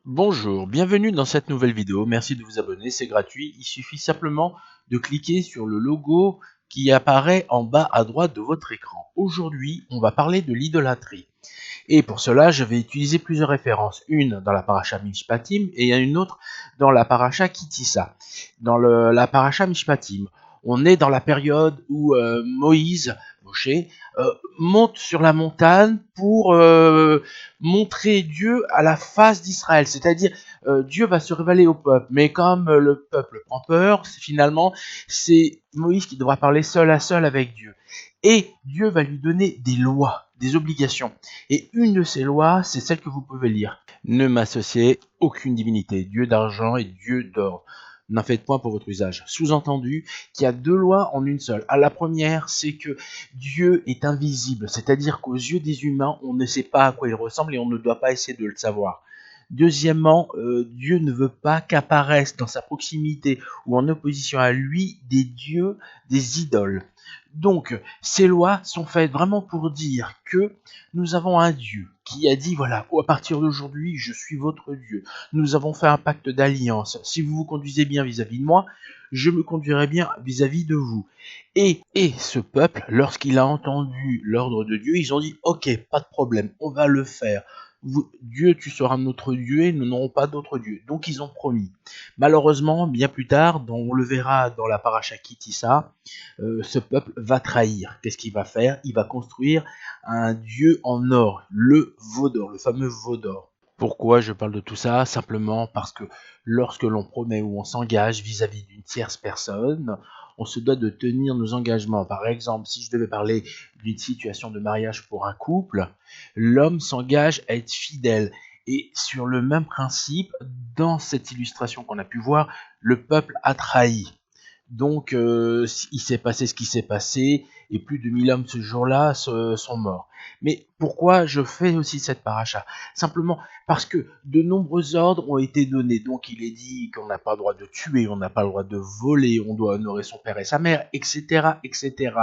Bonjour, bienvenue dans cette nouvelle vidéo. Merci de vous abonner, c'est gratuit. Il suffit simplement de cliquer sur le logo qui apparaît en bas à droite de votre écran. Aujourd'hui, on va parler de l'idolâtrie. Et pour cela, je vais utiliser plusieurs références. Une dans la paracha Mishpatim et une autre dans la paracha Kitissa. Dans la paracha Mishpatim, on est dans la période où Moshe, monte sur la montagne pour montrer Dieu à la face d'Israël. C'est-à-dire, Dieu va se révéler au peuple. Mais comme le peuple prend peur, finalement, c'est Moïse qui devra parler seul à seul avec Dieu. Et Dieu va lui donner des lois, des obligations. Et une de ces lois, c'est celle que vous pouvez lire. Ne m'associez aucune divinité, Dieu d'argent et Dieu d'or. N'en faites point pour votre usage. Sous-entendu qu'il y a deux lois en une seule. La première, c'est que Dieu est invisible, c'est-à-dire qu'aux yeux des humains, on ne sait pas à quoi il ressemble et on ne doit pas essayer de le savoir. Deuxièmement, Dieu ne veut pas qu'apparaissent dans sa proximité ou en opposition à lui des dieux, des idoles. Donc, ces lois sont faites vraiment pour dire que nous avons un Dieu qui a dit, voilà, à partir d'aujourd'hui, je suis votre Dieu. Nous avons fait un pacte d'alliance. Si vous vous conduisez bien vis-à-vis de moi, je me conduirai bien vis-à-vis de vous. Et ce peuple, lorsqu'il a entendu l'ordre de Dieu, ils ont dit, ok, pas de problème, on va le faire. Dieu, tu seras notre Dieu et nous n'aurons pas d'autre Dieu. Donc ils ont promis. Malheureusement, bien plus tard, on le verra dans la paracha Kitissa, ce peuple va trahir. Qu'est-ce qu'il va faire? Il va construire un dieu en or, le veau d'or, le fameux veau d'or. Pourquoi je parle de tout ça? Simplement parce que lorsque l'on promet ou on s'engage vis-à-vis d'une tierce personne, on se doit de tenir nos engagements. Par exemple, si je devais parler d'une situation de mariage pour un couple, l'homme s'engage à être fidèle. Et sur le même principe, dans cette illustration qu'on a pu voir, le peuple a trahi. Donc, il s'est passé ce qui s'est passé, et plus de 1000 hommes ce jour-là sont morts. Mais pourquoi je fais aussi cette paracha? Simplement parce que de nombreux ordres ont été donnés. Donc, il est dit qu'on n'a pas le droit de tuer, on n'a pas le droit de voler, on doit honorer son père et sa mère, etc., etc.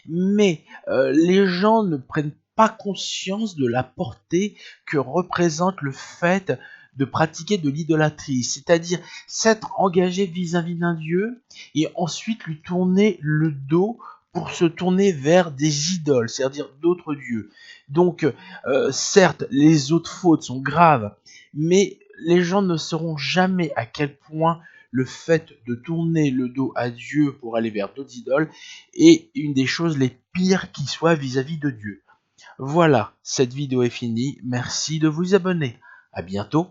Mais les gens ne prennent pas conscience de la portée que représente le fait de pratiquer de l'idolâtrie, c'est-à-dire s'être engagé vis-à-vis d'un Dieu et ensuite lui tourner le dos pour se tourner vers des idoles, c'est-à-dire d'autres dieux. Donc, certes, les autres fautes sont graves, mais les gens ne sauront jamais à quel point le fait de tourner le dos à Dieu pour aller vers d'autres idoles est une des choses les pires qui soient vis-à-vis de Dieu. Voilà, cette vidéo est finie. Merci de vous abonner. À bientôt.